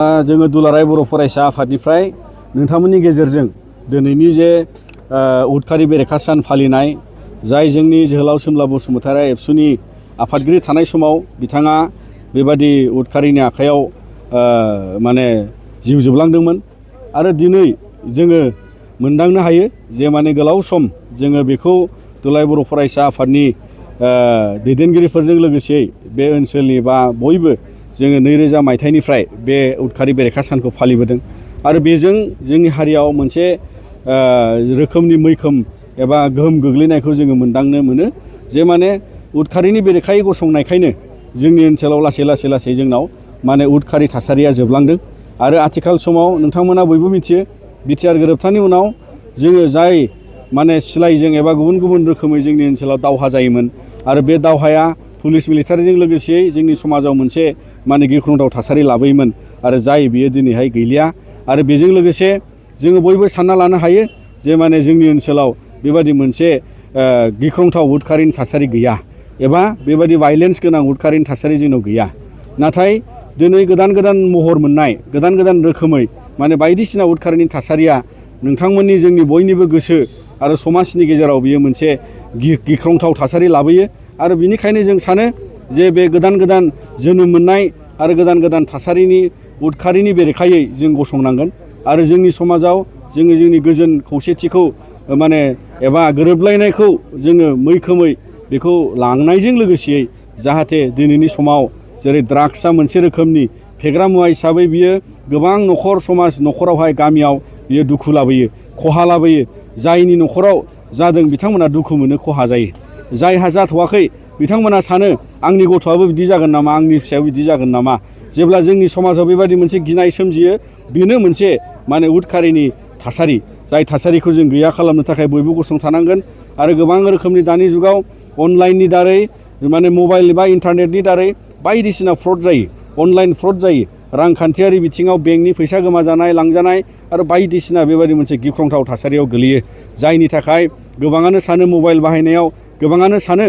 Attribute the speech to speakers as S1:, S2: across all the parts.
S1: जोङो दुलाराय बर' फरायसा आफादनिफ्राय नोंथांमोननि गेजेरजों दिनैनि जे उदखारि बेरेखा सान फालिनाय जाय जोंनि जोहोलाव सोमला बसुमतारी एबसुनि आफादगिरि थानाय समाव बिथाङा बेबादि उदखारिनि आखायाव माने जिउ जोबलांदोंमोन आरो दिनै जोङो मोनदांनो हायो जे माने गोलाव सम जोङो बेखौ दुलाराय बर' फरायसा आफादनि दैदेनगिरिफोरजों लोगोसे बे ओनसोलनि बा बयबो जोङो 2000 मायथाइनिफ्राय बे उदखारि बेरेखा सानखौ फालिबोदों आरो बेजों जोंनि हारियाव मोनसे रोखोमनि मैखोम एबा गोहोम गोग्लैनायखौ जोङो मोनदांनो मोनो जे माने उदखारिनि बेरेखायै गसंनायखायनो जोंनि ओनसोलाव लासै जोंनाव माने उदखारि थासारिया जोबलांदों आरो आथिखाल समाव नोंथांमोना बयबो मिथियो बिटिआर गोरोबथानि उनाव जोङो जाय माने सिलाइजों एबा गुबुन रोखोमै जोंनि ओनसोलाव दावहा जायोमोन आरो बे दावहाया पुलिस मिलिटारिजों लोगोसे जोंनि समाजाव मोनसे माने गिख्रंथाव थासारि लाबोयोमोन आरो जाय बियो दिनैहाय गैलिया आरो बेजों लोगोसे जोङो बयबो सानना लानो हायो जे माने जोंनि ओनसोलाव बेबादि मोनसे गिख्रंथाव उदखारिनि थासारि गैया एबा बेबादि भायलेन्स गोनां उदखारिनि थासारि जोंनाव गैया नाथाय दिनै गोदान महर मोननाय गोदान रोखोमै माने बायदिसिना उदखारिनि थासारिया नोंथांमोननि जोंनि बयनिबो गोसो आरो समाजनि गेजेराव बियो मोनसे गिख्रंथाव थासारि लाबोयो आरो बिनिखायनो जों सानो जे बे गोदान जोनोम मोननाय आरो गोदान थासारिनि उदखारिनि बेरेखायै जों गसंनांगोन आरो जोंनि समाजाव जोङो जोंनि गोजोन खौसेथिखौ माने एबा गोरोबलायनायखौ जोङो मैखोमै बेखौ लांनायजों लोगोसेयै जाहाथे दिनैनि समाव जेरै ड्राग्सआ मोनसे रोखोमनि फेग्रा मुवा हिसाबै बियो गोबां न'खर समाज न'खरावहाय गामियाव बियो दुखु लाबोयो खहा लाबोयो जायनि न'खराव जादों बिथांमोना दुखु मोनो खहा जायो जायहा जाथ'वाखै बिथांमोना सानो आंनि गथ'आबो बिदि जागोन नामा आंनि फिसायाबो बिदि जागोन नामा जेब्ला जोंनि समाजाव बेबादि मोनसे गिनाय सोमजियो बेनो मोनसे माने उदखारिनि थासारि जाय थासारिखौ जों गैया खालामनो थाखाय बयबो गसंथानांगोन आरो गोबां रोखोमनि दानि जुगाव अनलाइननि दारै माने मबाइल एबा इन्टारनेटनि दारै बायदिसिना फ्रड जायो अनलाइन फ्रड जायो रांखान्थियारि बिथिङाव बेंकनि फैसा गोमाजानाय लांजानाय आरो बायदिसिना बेबादि मोनसे गिख्रंथाव थासारियाव गोलैयो जायनि थाखाय गोबाङानो सानो मबाइल बाहायनायाव गोबाङानो सानो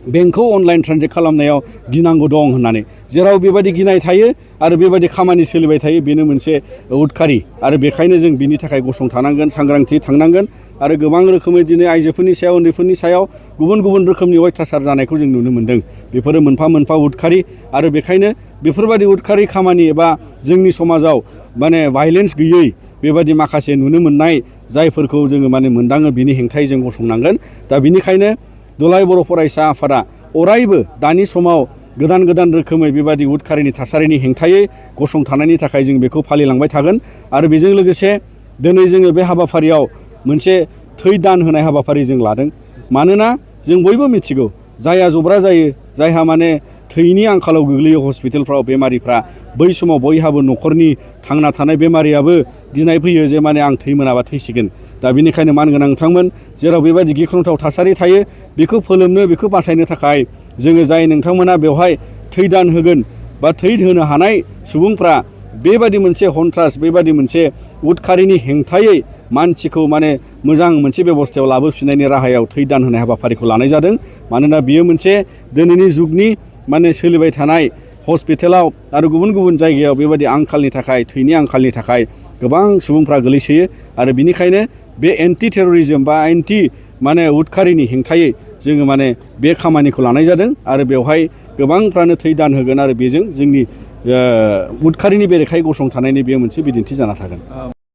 S1: बेंकखौ अनलाइन ट्रेन्जेक्ट खालामनायाव गिनांगौ दं होननानै जेराव बेबायदि गिनाय थायो आरो बेबायदि खामानि सोलिबाय थायो बेनो मोनसे उदखारि आरो बेखायनो जों बिनि थाखाय गसंथानांगोन सांग्रांथि थांनांगोन आरो गोबां रोखोमै दिनै आइजोफोरनि सायाव उन्दैफोरनि सायाव गुबुन रोखोमनि अयथासार जानायखौ जों नुनो मोन्दों बेफोरो मोनफा उदखारि आरो बेखायनो बेफोरबायदि उदखारि खामानि एबा जोंनि समाजाव माने भायलेन्स गैयै बेबायदि माखासे नुनो मोननाय जायफोरखौ जोङो माने मोनदाङो बिनि हेंथायै जों गसंनांगोन दा बिनिखायनो दुलाराय बर' फरायसा आफादा अरायबो दानि समाव गोदान रोखोमै बेबादि उदखारिनि थासारिनि हेंथायै गसंथानायनि थाखाय जों बेखौ फालिलांबाय थागोन आरो बेजों लोगोसे दिनै जोङो बे हाबाफारियाव मोनसे थै दान होनाय हाबाफारि जों लादों मानोना जों बयबो मिथिगौ जायहा जब्रा जायो जायहा माने थैनि आंखालाव गोग्लैयो हस्पिटालफ्राव बेमारिफ्रा बै समाव बयहाबो न'खरनि थांना थानाय बेमारियाबो गिनाय फैयो जे माने आं थै मोनाबा थैसिगोन दा बिनिखायनो मानगोनां नोंथांमोन जेराव बेबायदि गिख्रंथाव थासारि थायो बेखौ फोलोमनो बेखौ बासायनो थाखाय जोङो जाय नोंथांमोना बेवहाय थै दान होगोन बा थै होनो हानाय सुबुंफ्रा बेबादि मोनसे हन्ट्रास बेबादि मोनसे उदखारिनि हेंथायै मानसिखौ माने मोजां मोनसे बेबस्थायाव लाबोफिननायनि राहायाव थै दान होनाय हाबाफारिखौ लानाय जादों मानोना बियो मोनसे दिनैनि जुगनि माने सोलिबाय थानाय हस्पिटालाव आरो गुबुन जायगायाव बेबायदि आंखालनि थाखाय थैनि आंखालनि थाखाय गोबां सुबुंफ्रा गोलैसोयो आरो बिनिखायनो बे एन्टि टेररिज्म बा एन्टि माने उदखारिनि हेंथायै जोङो माने बे खामानिखौ लानाय जादों आरो बेवहाय गोबांफ्रानो थै दान होगोन आरो बेजों जोंनि उदखारिनि बेरेखायै गसंथानायनि बेयो मोनसे बिदिन्थि जाना थागोन।